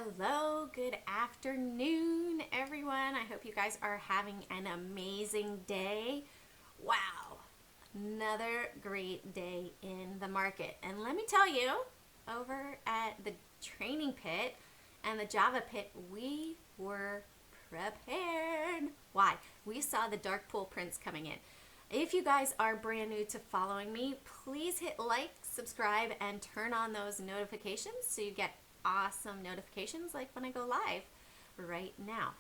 Hello, good afternoon, everyone. I hope you guys are having an amazing day. Wow, another great day in the market. And let me tell you, over at the training pit and the Java pit, we were prepared. Why? We saw the dark pool prints coming in. If you guys are brand new to following me, please hit like, subscribe, and turn on those notifications so you get awesome notifications like when I go live right now.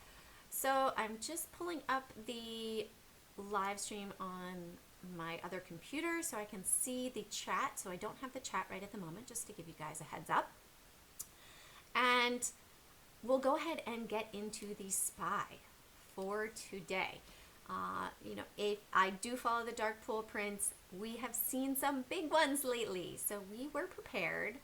So I'm just pulling up the live stream on my other computer so I can see the chat. So I don't have the chat right at the moment, just to give you guys a heads up. And we'll go ahead and get into the SPY for today. If I do follow the dark pool prints, we have seen some big ones lately. So we were prepared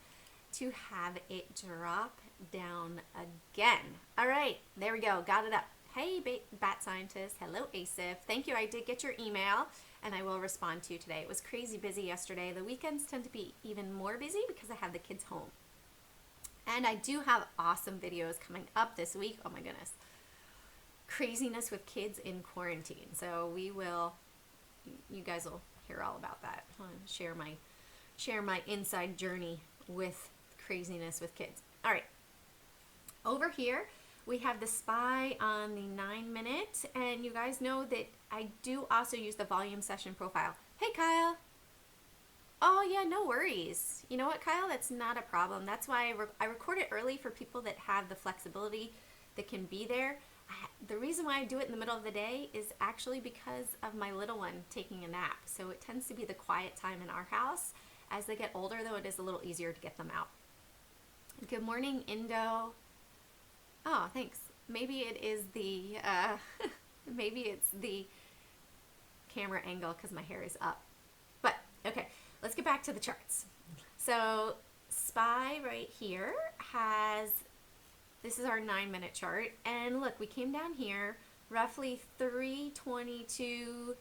to have it drop down again. All right, there we go. Got it up. Hey, bat scientist. Hello, ASIF. Thank you. I did get your email and I will respond to you today. It was crazy busy yesterday. The weekends tend to be even more busy because I have the kids home. And I do have awesome videos coming up this week. Oh my goodness. Craziness with kids in quarantine. So you guys will hear all about that. I'll share my inside journey with craziness with kids. All right, over here we have the SPY on the 9-minute, and you guys know that I do also use the volume session profile. Hey Kyle. Oh yeah, no worries. You know what, Kyle, that's not a problem. That's why I record it early for people that have the flexibility that can be there. The reason why I do it in the middle of the day is actually because of my little one taking a nap. So it tends to be the quiet time in our house. As they get older, though, it is a little easier to get them out. Good morning, Indo. Oh, thanks. Maybe it is the maybe it's the camera angle because my hair is up. But okay, let's get back to the charts. So SPY right here this is our 9-minute chart, and look, we came down here roughly 322.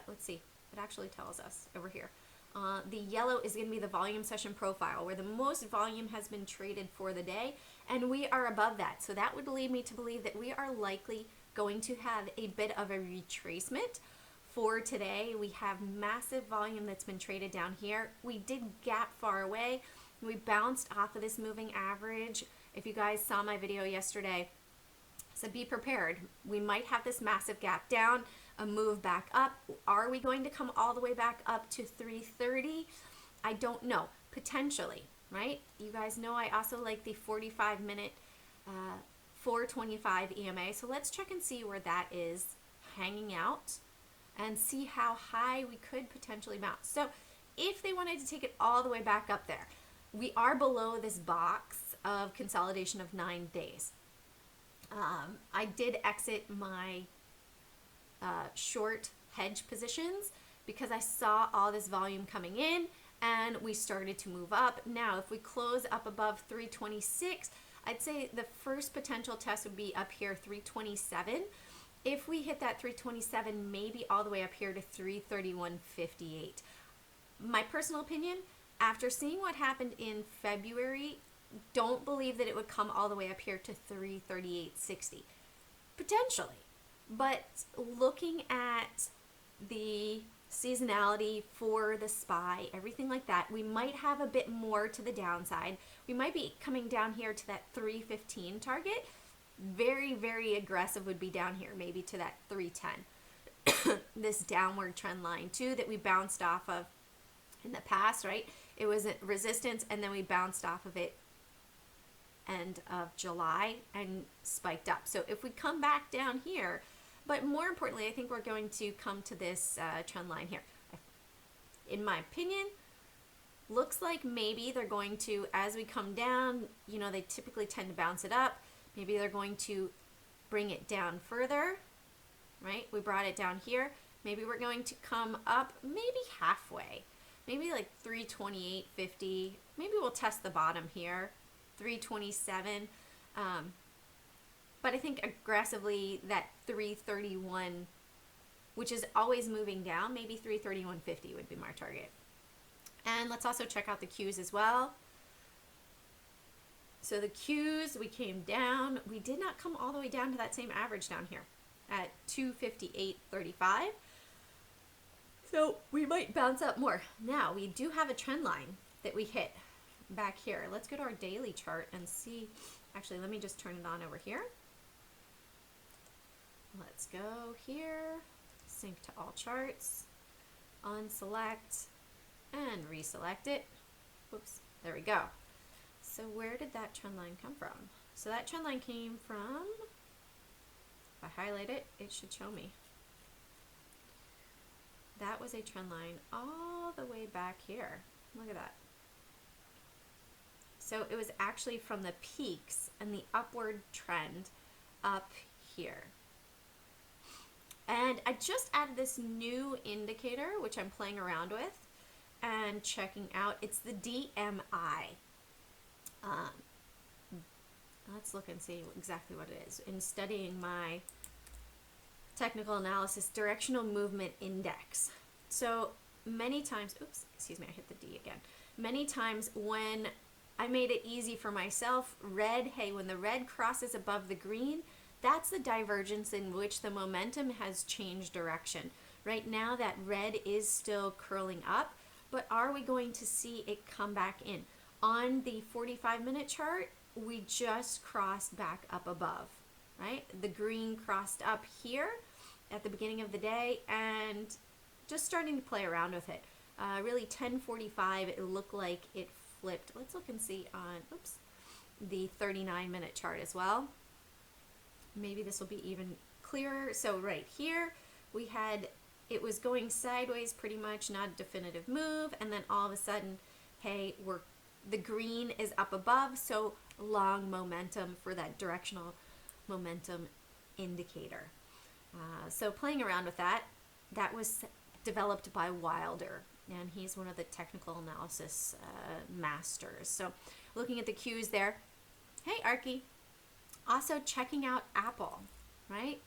Let's see, it actually tells us over here. The yellow is going to be the volume session profile, where the most volume has been traded for the day, and we are above that. So that would lead me to believe that we are likely going to have a bit of a retracement for today. We have massive volume that's been traded down here. We did gap far away. We bounced off of this moving average. If you guys saw my video yesterday, so be prepared. We might have this massive gap down, a move back up. Are we going to come all the way back up to 330? I don't know. Potentially, right? You guys know I also like the 45-minute 425 EMA. So let's check and see where that is hanging out and see how high we could potentially bounce. So if they wanted to take it all the way back up there, we are below this box of consolidation of 9 days. I did exit my short hedge positions because I saw all this volume coming in and we started to move up. Now, if we close up above 326, I'd say the first potential test would be up here, 327. If we hit that 327, maybe all the way up here to 331.58. My personal opinion, after seeing what happened in February, don't believe that it would come all the way up here to 338.60. Potentially. But looking at the seasonality for the SPY, everything like that, we might have a bit more to the downside. We might be coming down here to that 315 target. Very, very aggressive would be down here, maybe to that 310. This downward trend line too that we bounced off of in the past, right? It was a resistance and then we bounced off of it end of July and spiked up. So if we come back down here, but more importantly, I think we're going to come to this trend line here. In my opinion, looks like maybe they're going to, as we come down, you know, they typically tend to bounce it up. Maybe they're going to bring it down further, right? We brought it down here. Maybe we're going to come up maybe halfway, maybe like 328.50. Maybe we'll test the bottom here. 327, but I think aggressively that 331, which is always moving down, maybe 331.50 would be my target. And let's also check out the Qs as well. So the Qs, we came down. We did not come all the way down to that same average down here at 258.35. So we might bounce up more. Now we do have a trend line that we hit back here. Let's go to our daily chart and see. Actually, let me just turn it on over here. Let's go here, sync to all charts, unselect, and reselect it. Whoops, there we go. So where did that trend line come from? So that trend line came from, if I highlight it, it should show me. That was a trend line all the way back here. Look at that. So it was actually from the peaks and the upward trend up here. And I just added this new indicator, which I'm playing around with and checking out. It's the DMI. Let's look and see exactly what it is. In studying my technical analysis, directional movement index. So many times, oops, excuse me, I hit the D again. Many times when I made it easy for myself, red, hey, when the red crosses above the green, that's the divergence in which the momentum has changed direction. Right now that red is still curling up, but are we going to see it come back in? On the 45-minute chart, we just crossed back up above, right? The green crossed up here at the beginning of the day and just starting to play around with it. Really 10:45, it looked like it flipped. Let's look and see on, oops, the 39-minute chart as well. Maybe this will be even clearer. So right here, we had, it was going sideways pretty much, not a definitive move, and then all of a sudden, hey, the green is up above, so long momentum for that directional momentum indicator. So playing around with that, that was developed by Wilder, and he's one of the technical analysis masters. So looking at the cues there, hey Arky, also checking out Apple, right?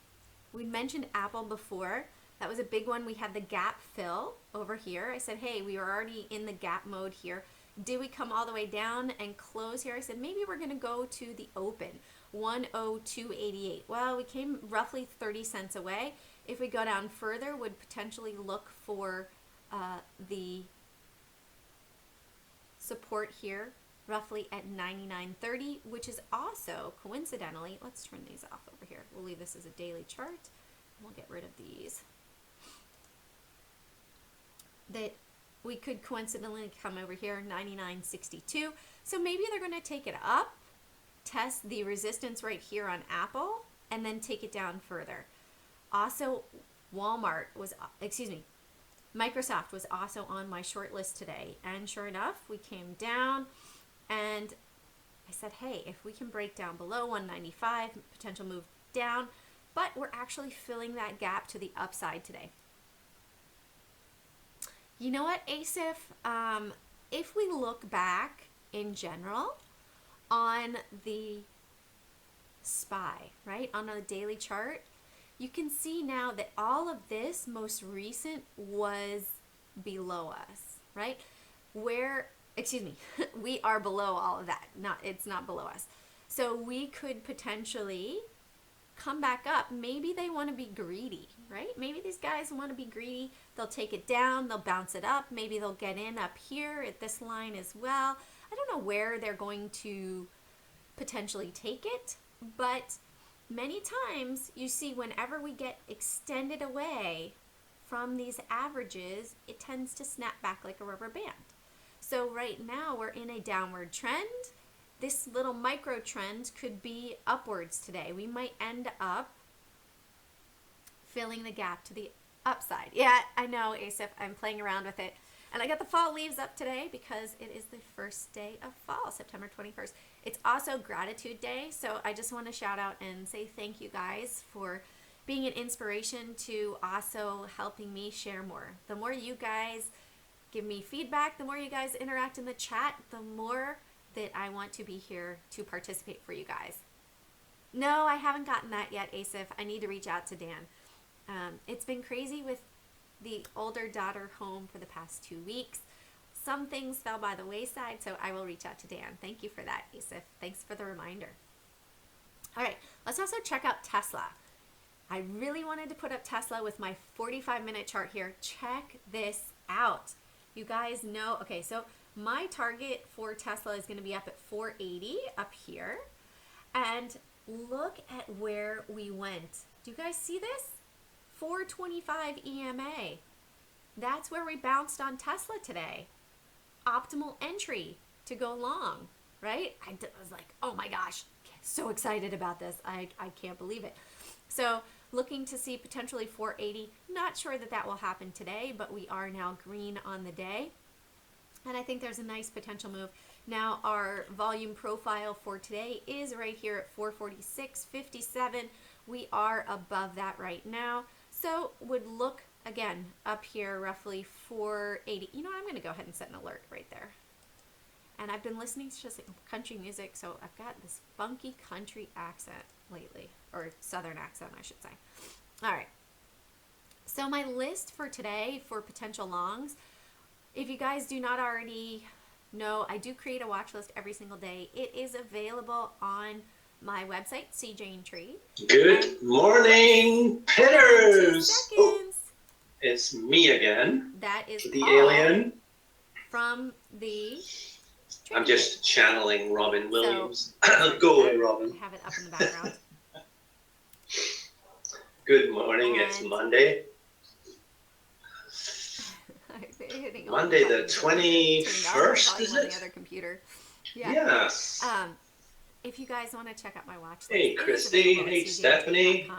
We mentioned Apple before. That was a big one. We had the gap fill over here. I said, hey, we were already in the gap mode here. Did we come all the way down and close here? I said, maybe we're going to go to the open, 102.88. Well, we came roughly 30 cents away. If we go down further, would potentially look for the support here, roughly at 99.30, which is also coincidentally, let's turn these off over here. We'll leave this as a daily chart. And we'll get rid of these. That we could coincidentally come over here, 99.62. So maybe they're going to take it up, test the resistance right here on Apple, and then take it down further. Also, Microsoft was also on my short list today. And sure enough, we came down and I said, hey, if we can break down below 195, potential move down, but we're actually filling that gap to the upside today. You know what, ASIF, if we look back in general on the SPY, right, on a daily chart, you can see now that all of this most recent was below us, right? We are below all of that. It's not below us. So we could potentially come back up. Maybe they want to be greedy, right? Maybe these guys want to be greedy. They'll take it down, they'll bounce it up. Maybe they'll get in up here at this line as well. I don't know where they're going to potentially take it, but many times you see whenever we get extended away from these averages, it tends to snap back like a rubber band. So right now we're in a downward trend. This little micro trend could be upwards today. We might end up filling the gap to the upside. Yeah, I know, ASIF, I'm playing around with it. And I got the fall leaves up today because it is the first day of fall, September 21st. It's also Gratitude Day, so I just want to shout out and say thank you guys for being an inspiration to also helping me share more. The more you guys give me feedback, the more you guys interact in the chat, the more that I want to be here to participate for you guys. No, I haven't gotten that yet, ASIF. I need to reach out to Dan. It's been crazy with the older daughter home for the past 2 weeks. some things fell by the wayside, so I will reach out to Dan. Thank you for that, Yusuf. Thanks for the reminder. All right, let's also check out Tesla. I really wanted to put up Tesla with my 45-minute chart here. Check this out. You guys know, okay, so my target for Tesla is going to be up at 480 up here. And look at where we went. Do you guys see this? 425 EMA. That's where we bounced on Tesla today. Optimal entry to go long, right? I was like, oh my gosh, so excited about this. I can't believe it. So looking to see potentially 480. Not sure that that will happen today, but we are now green on the day. And I think there's a nice potential move. Now our volume profile for today is right here at 446.57. We are above that right now. So would look again up here roughly 480. You know, I'm going to go ahead and set an alert right there. And I've been listening to just country music, so I've got this funky country accent lately, or southern accent, I should say. All right. So my list for today for potential longs, if you guys do not already know, I do create a watch list every single day. It is available on my website, Jane Trade. Good morning, pitters. 2 Oh, seconds. it's me again. That is the Paul alien. From the I'm just channeling Robin Williams. So, Go away, Robin. I have it up in the background. Good morning. It's Monday. Monday the 21st, is it? The other computer. Yeah. Yes. If you guys want to check out my watch list, Hey, Christy. Hey, Stephanie.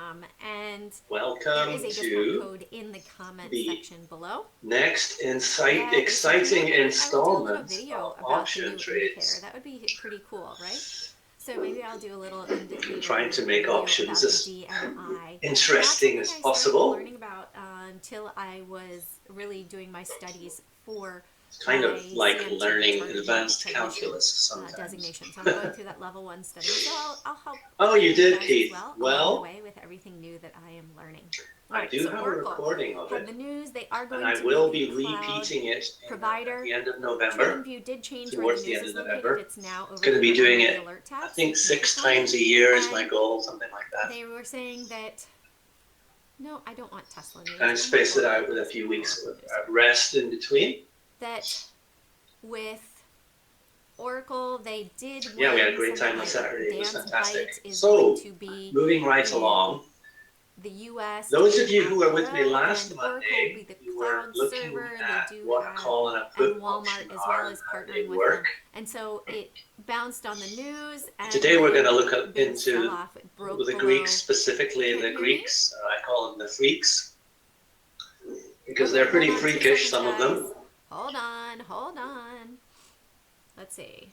And welcome there is a discount to code in the comment section below. Next exciting installment of option trades. That would be pretty cool, right? So maybe I'll do a little indicator. Trying to make options as DMI. interesting as possible. Learning about until I was really doing my studies for kind of like learning advanced calculus sometimes. Designation. So I'm going through that level 1 study. So I'll help. Oh, you did, Keith. Well, away with everything new that I am learning. I do have a recording of it. The news, they are going and I will be repeating it at the end of November. Did change towards the end of November. It's now over going to be doing it, tab, I think, 6 times a year is my goal, something like that. They were saying that, no, I don't want Tesla news. And I spaced it out with a few weeks of rest in between. That with Oracle, they did. Yeah, we had a great time on Saturday. It was fantastic. So, moving right along. The U.S. Those of you who were with me last Monday, you were looking at what a call and a put option are, how they work. And so it bounced on the news. And today we're going to look into the Greeks, specifically the Greeks. I call them the freaks because they're pretty freakish, some of them. Hold on. Let's see.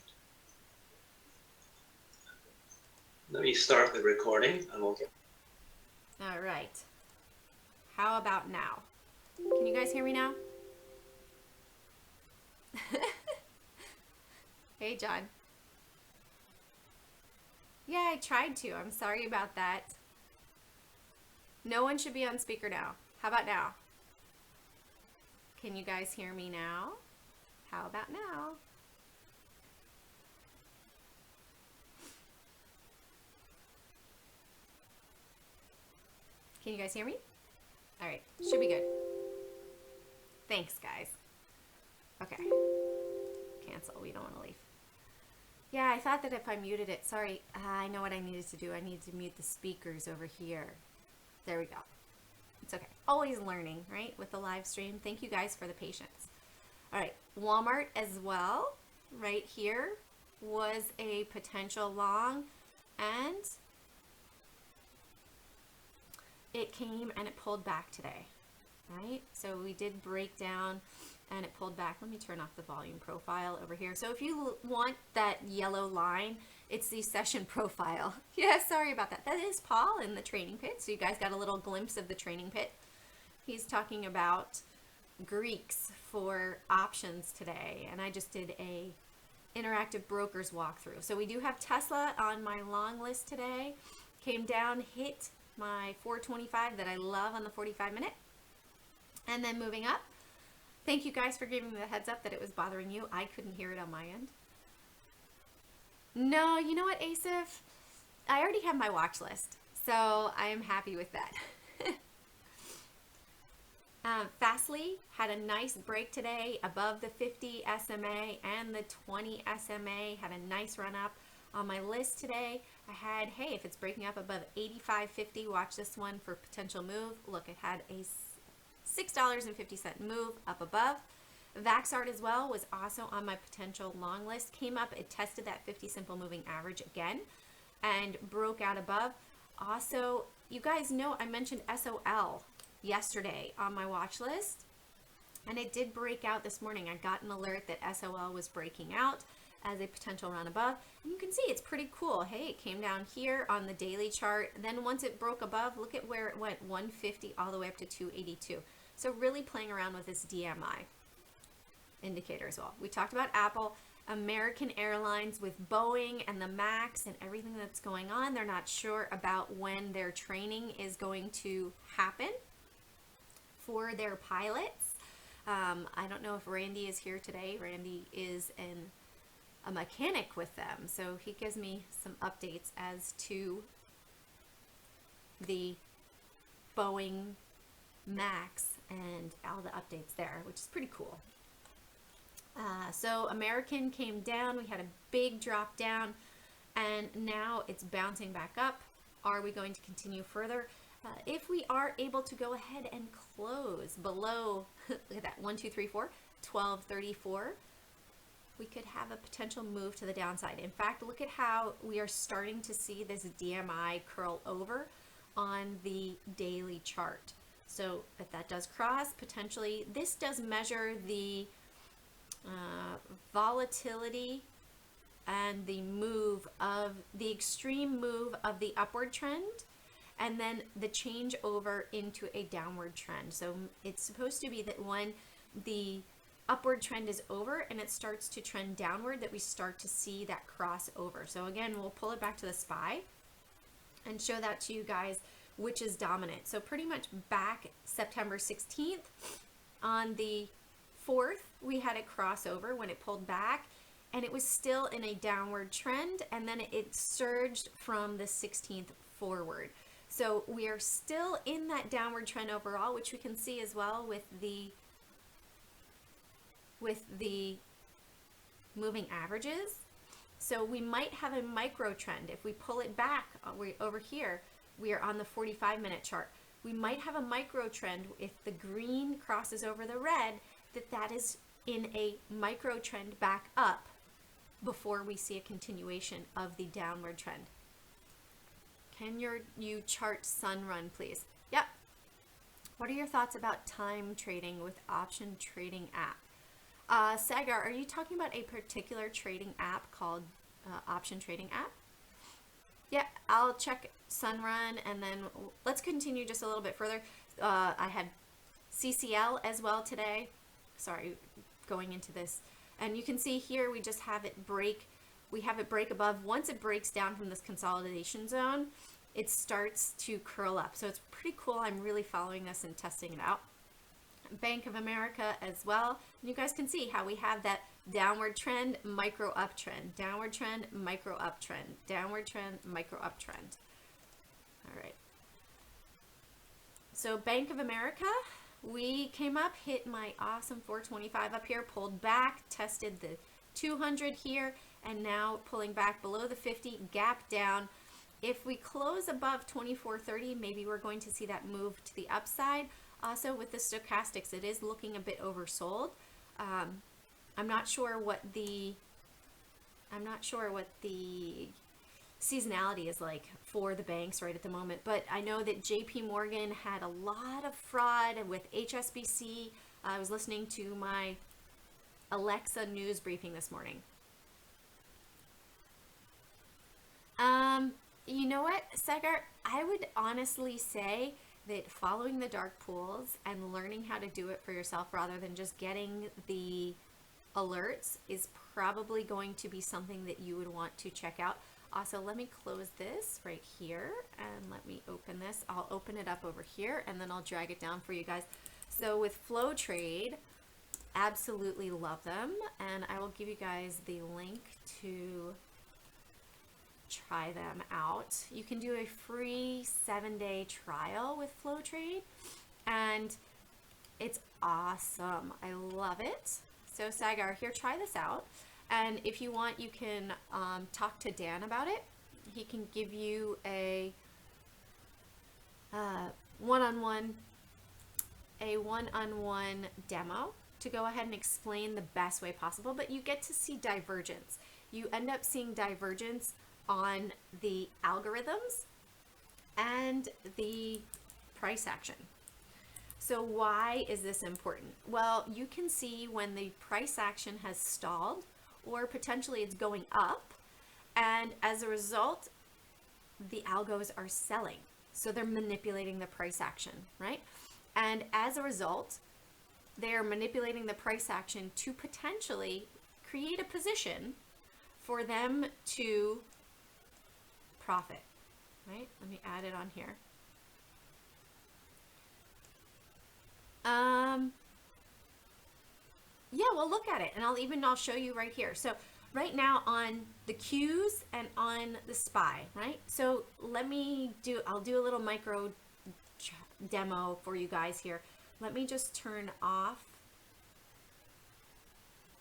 Let me start the recording and we'll get. All right. How about now? Can you guys hear me now? Hey, John. Yeah, I tried to. I'm sorry about that. No one should be on speaker now. How about now? Can you guys hear me now? How about now? Can you guys hear me? All right, should be good. Thanks, guys. Okay, cancel, we don't want to leave. Yeah, I thought that if I muted it, sorry, I know what I needed to do. I needed to mute the speakers over here. There we go. It's okay. Always learning, right, with the live stream. Thank you guys for the patience. All right, Walmart as well, right here, was a potential long, and it came and it pulled back today, right? So we did break down and it pulled back. Let me turn off the volume profile over here. So if you want that yellow line, it's the session profile. Yeah, sorry about that. That is Paul in the training pit. So you guys got a little glimpse of the training pit. He's talking about Greeks for options today. And I just did a interactive brokers walkthrough. So we do have Tesla on my long list today. Came down, hit my 425 that I love on the 45 minute. And then moving up, Thank you guys for giving me the heads up that it was bothering you. I couldn't hear it on my end. No, you know what, Asif? I already have my watch list, so I am happy with that. Fastly had a nice break today above the 50 SMA and the 20 SMA, had a nice run up. On my list today, I had, hey, if it's breaking up above 85.50, watch this one for potential move. Look, it had a $6.50 move up above. Vaxart as well was also on my potential long list. Came up, it tested that 50 simple moving average again and broke out above. Also, you guys know I mentioned SOL yesterday on my watch list, and it did break out this morning. I got an alert that SOL was breaking out as a potential run above, and you can see it's pretty cool. Hey, it came down here on the daily chart, then once it broke above, look at where it went, 150 all the way up to 282. So really playing around with this DMI indicator as well. We talked about Apple, American Airlines with Boeing and the MAX and everything that's going on. They're not sure about when their training is going to happen for their pilots. I don't know if Randy is here today. Randy is a mechanic with them, so he gives me some updates as to the Boeing MAX and all the updates there, which is pretty cool. So American came down, we had a big drop down, and now it's bouncing back up. Are we going to continue further? If we are able to go ahead and close below, look at that, 1, 2, 3, 4, 1234, we could have a potential move to the downside. In fact, look at how we are starting to see this DMI curl over on the daily chart. So if that does cross, potentially, this does measure the volatility and the move of the extreme move of the upward trend, and then the change over into a downward trend. So it's supposed to be that when the upward trend is over and it starts to trend downward, that we start to see that crossover. So again, we'll pull it back to the SPY and show that to you guys, which is dominant. So pretty much back September 16th on the 4th, we had a crossover when it pulled back, and it was still in a downward trend, and then it surged from the 16th forward. So we are still in that downward trend overall, which we can see as well with the moving averages. So we might have a micro trend. If we pull it back over here, we are on the 45-minute chart. We might have a micro trend if the green crosses over the red, that is in a micro trend back up before we see a continuation of the downward trend. Can you chart sun run, please? Yep. What are your thoughts about time trading with option trading app? Sagar, are you talking about a particular trading app called option trading app? Yeah, I'll check Sunrun, and then let's continue just a little bit further. I had CCL as well today. Sorry, going into this. And you can see here we just have it break. We have it break above. Once it breaks down from this consolidation zone, it starts to curl up. So it's pretty cool. I'm really following this and testing it out. Bank of America as well. And you guys can see how we have that downward trend, micro uptrend, downward trend, micro uptrend, downward trend, micro uptrend. All right. So Bank of America, we came up, hit my awesome 425 up here, pulled back, tested the 200 here, and now pulling back below the 50, gap down. If we close above 2430, maybe we're going to see that move to the upside. Also with the stochastics, it is looking a bit oversold. I'm not sure what the seasonality is like for the banks right at the moment, but I know that JP Morgan had a lot of fraud with HSBC. I was listening to my Alexa news briefing this morning. You know what, Sagar? I would honestly say that following the dark pools and learning how to do it for yourself rather than just getting the alerts is probably going to be something that you would want to check out. Also, let me close this right here and let me open this. I'll open it up over here and then I'll drag it down for you guys. So with Flowtrade, absolutely love them, and I will give you guys the link to try them out. You can do a free 7-day trial with Flowtrade, and it's awesome. I love it. So Sagar, here, try this out. And if you want, you can talk to Dan about it. He can give you a one-on-one demo to go ahead and explain the best way possible, but you get to see divergence. You end up seeing divergence on the algorithms and the price action. So why is this important? Well, you can see when the price action has stalled or potentially it's going up, and as a result, the algos are selling. So they're manipulating the price action, right? And as a result, they're manipulating the price action to potentially create a position for them to profit, right? Let me add it on here. Yeah, well, look at it, and I'll show you right here. So right now on the Qs and on the SPY, right? So I'll do a little micro demo for you guys here. Let me just turn off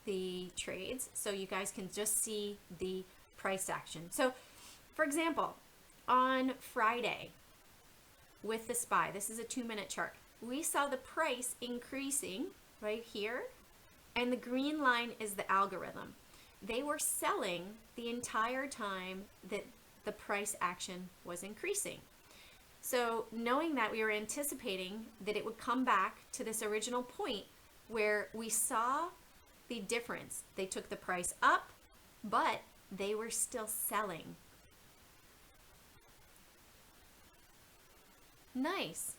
the trades so you guys can just see the price action. So for example, on Friday with the SPY, this is a 2-minute chart. We saw the price increasing right here, and the green line is the algorithm. They were selling the entire time that the price action was increasing. So knowing that, we were anticipating that it would come back to this original point where we saw the difference. They took the price up, but they were still selling. Nice.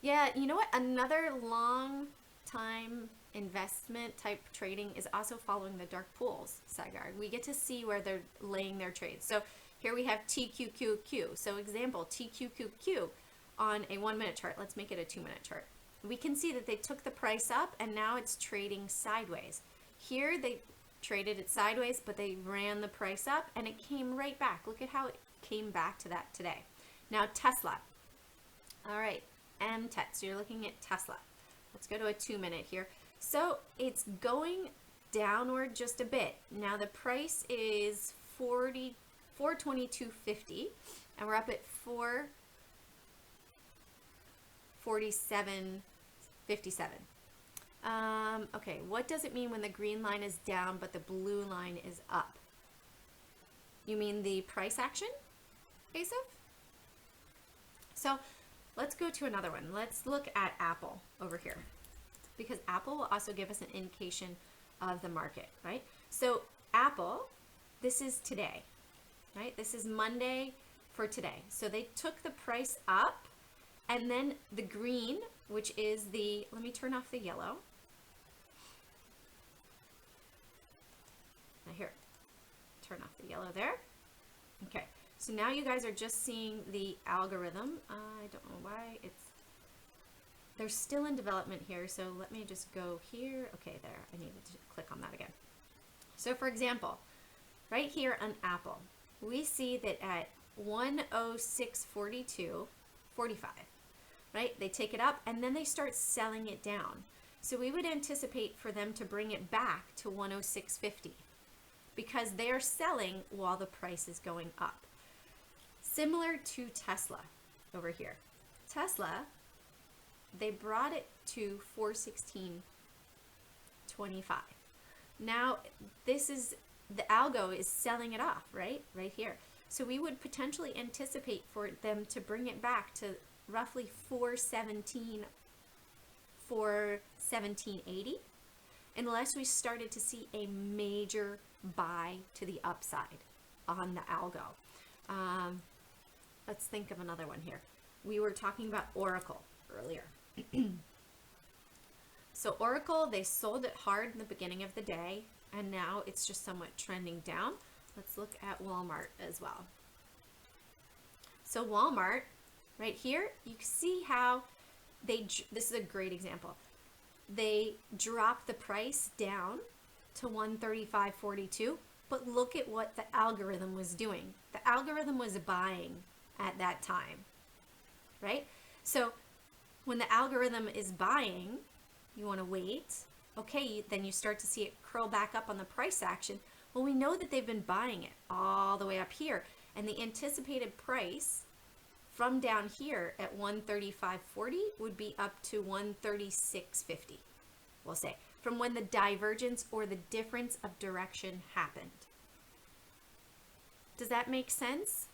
Yeah, you know what? Another long time investment type trading is also following the dark pools, Sagar. We get to see where they're laying their trades. So here we have TQQQ. So example, TQQQ on a 1-minute chart. Let's make it a 2-minute chart. We can see that they took the price up and now it's trading sideways. Here they traded it sideways, but they ran the price up and it came right back. Look at how it came back to that today. Now Tesla. All right, MTET. So you're looking at Tesla. Let's go to a 2-minute here. So it's going downward just a bit. Now the price is 422.50 and we're up at 447.57. Okay, what does it mean when the green line is down but the blue line is up? You mean the price action, Asif? So let's go to another one. Let's look at Apple over here, because Apple will also give us an indication of the market, right? So Apple, this is today, right? This is Monday for today. So they took the price up, and then the green, which is the, let me turn off the yellow. Now here, turn off the yellow there. Okay, so now you guys are just seeing the algorithm. I don't know why they're still in development here, so let me just go here. Okay, there, I needed to click on that again. So for example, right here on Apple, we see that at 106.42.45, right? They take it up and then they start selling it down. So we would anticipate for them to bring it back to 106.50 because they're selling while the price is going up. Similar to Tesla over here. Tesla, they brought it to 416.25. Now this is, the algo is selling it off, right here. So we would potentially anticipate for them to bring it back to roughly 417.80, unless we started to see a major buy to the upside on the algo. Let's think of another one here. We were talking about Oracle earlier. So Oracle, they sold it hard in the beginning of the day, and now it's just somewhat trending down. Let's look at Walmart as well. So Walmart, right here, you see how this is a great example. they dropped the price down to 135.42, but look at what the algorithm was doing. The algorithm was buying at that time, right? So when the algorithm is buying, you want to wait. Okay, then you start to see it curl back up on the price action. Well, we know that they've been buying it all the way up here, and the anticipated price from down here at 135.40 would be up to 136.50, we'll say, from when the divergence or the difference of direction happened. Does that make sense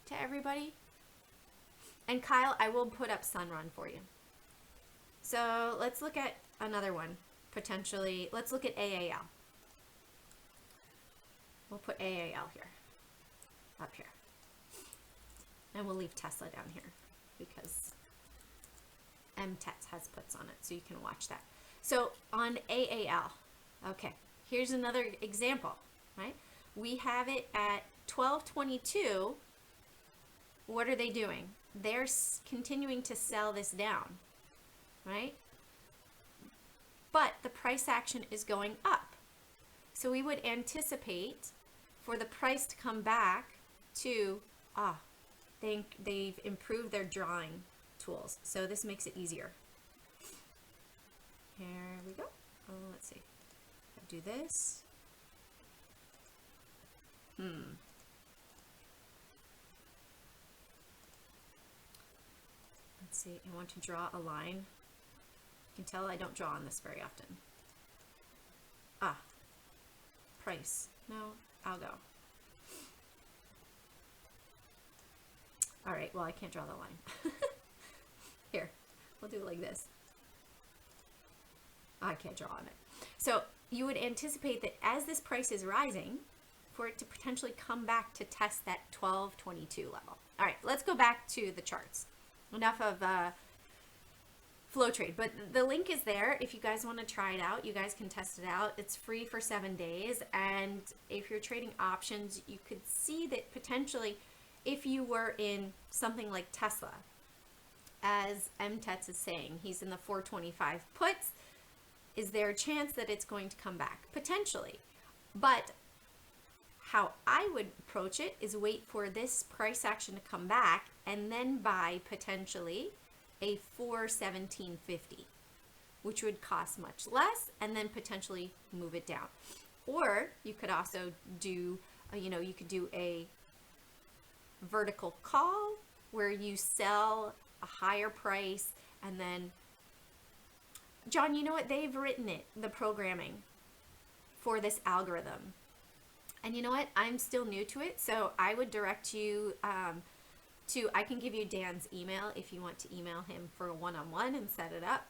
to everybody? And Kyle, I will put up Sunrun for you. So let's look at another one, potentially. Let's look at AAL. We'll put AAL here, up here. And we'll leave Tesla down here because MTETS has puts on it, so you can watch that. So on AAL, okay, here's another example, right? We have it at 12.22. What are they doing? They're continuing to sell this down, right? But the price action is going up. So we would anticipate for the price to come back to, they've improved their drawing tools. So this makes it easier. Here we go. Let's see. I'll do this. Let's see. I want to draw a line. You can tell I don't draw on this very often. Price. No, algo. All right, well, I can't draw the line. Here, we'll do it like this. I can't draw on it. So you would anticipate that as this price is rising, for it to potentially come back to test that 12.22 level. All right, let's go back to the charts. Enough of Flowtrade, but the link is there. If you guys want to try it out, you guys can test it out. It's free for 7 days, and if you're trading options, you could see that potentially if you were in something like Tesla, as MTETS is saying, he's in the 425 puts, is there a chance that it's going to come back? Potentially. But how I would approach it is wait for this price action to come back and then buy potentially a 417.50, which would cost much less, and then potentially move it down. Or you could also do, you could do a vertical call where you sell a higher price, and then, John, you know what? They've written it, the programming for this algorithm. And you know what? I'm still new to it, so I would direct you I can give you Dan's email if you want to email him for a one-on-one and set it up,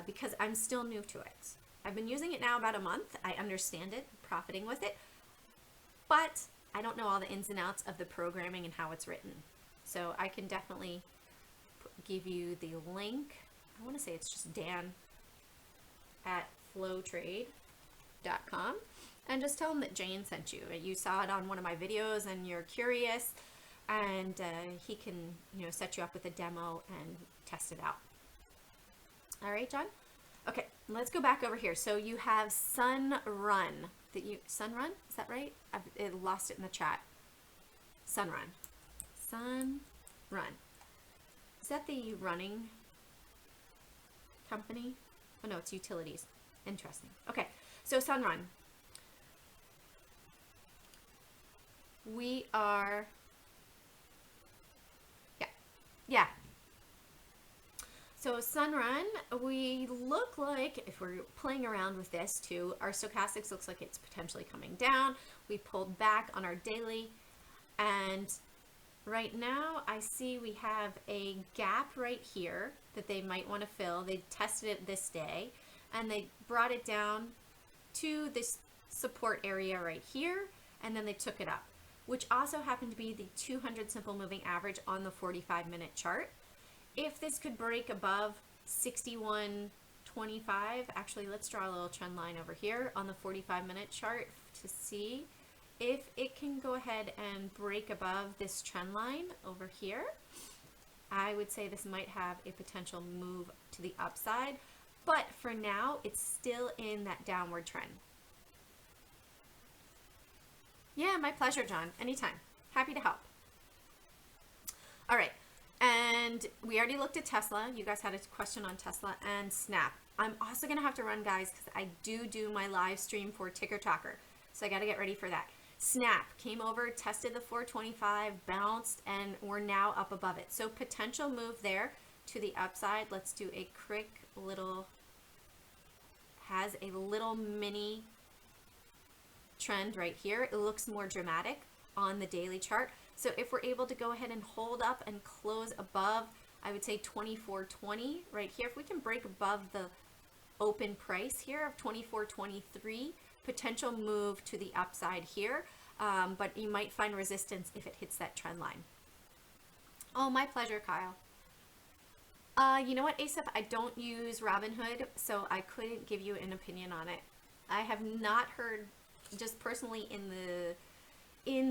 because I'm still new to it. I've been using it now about a month. I understand it, profiting with it, but I don't know all the ins and outs of the programming and how it's written. So I can definitely give you the link. I want to say it's just Dan at flowtrade.com, and just tell him that Jane sent you. You saw it on one of my videos and you're curious, and he can, set you up with a demo and test it out. All right, John? Okay, let's go back over here. So you have Sunrun. Sunrun? Is that right? I lost it in the chat. Sunrun. Sunrun. Is that the running company? Oh no, it's utilities. Interesting. Okay, so Sunrun. We are, yeah. So Sunrun, we look like, if we're playing around with this too, our stochastics looks like it's potentially coming down. We pulled back on our daily, and right now I see we have a gap right here that they might want to fill. They tested it this day, and they brought it down to this support area right here, and then they took it up, which also happened to be the 200 simple moving average on the 45-minute chart. If this could break above 61.25, actually let's draw a little trend line over here on the 45-minute chart to see if it can go ahead and break above this trend line over here. I would say this might have a potential move to the upside, But for now, it's still in that downward trend. Yeah, my pleasure, John. Anytime. Happy to help. All right. And we already looked at Tesla. You guys had a question on Tesla and Snap. I'm also going to have to run, guys, because I do my live stream for Ticker Talker. So I got to get ready for that. Snap came over, tested the 425, bounced, and we're now up above it. So potential move there to the upside. Let's do a quick little, has a little mini trend right here. It looks more dramatic on the daily chart. So if we're able to go ahead and hold up and close above, I would say 24.20 right here. If we can break above the open price here of 24.23, potential move to the upside here, but you might find resistance if it hits that trend line. Oh, my pleasure, Kyle. You know what, Asaph, I don't use Robinhood, so I couldn't give you an opinion on it. I have not heard, just personally in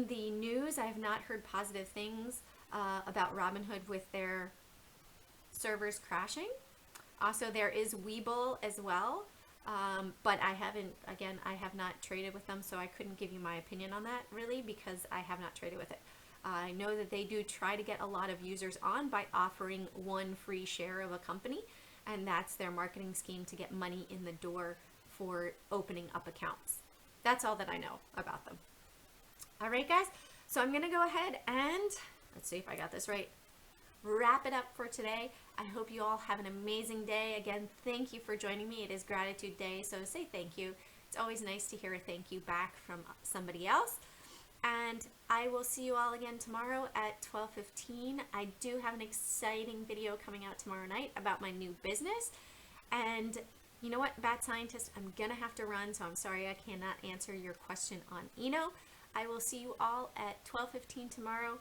the news, I have not heard positive things about Robinhood with their servers crashing. Also, there is Webull as well, but I haven't, again, I have not traded with them, so I couldn't give you my opinion on that really because I have not traded with it. I know that they do try to get a lot of users on by offering one free share of a company, and that's their marketing scheme to get money in the door for opening up accounts. That's all that I know about them. All right, guys, so I'm going to go ahead and, let's see if I got this right, wrap it up for today. I hope you all have an amazing day. Again, thank you for joining me. It is Gratitude Day, so say thank you. It's always nice to hear a thank you back from somebody else. And I will see you all again tomorrow at 12:15. I do have an exciting video coming out tomorrow night about my new business. And you know what, Bat Scientist, I'm going to have to run, so I'm sorry I cannot answer your question on Eno. I will see you all at 12:15 tomorrow.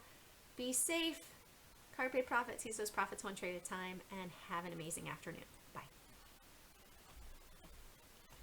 Be safe. Carpe profit, seize those profits one trade at a time, and have an amazing afternoon. Bye.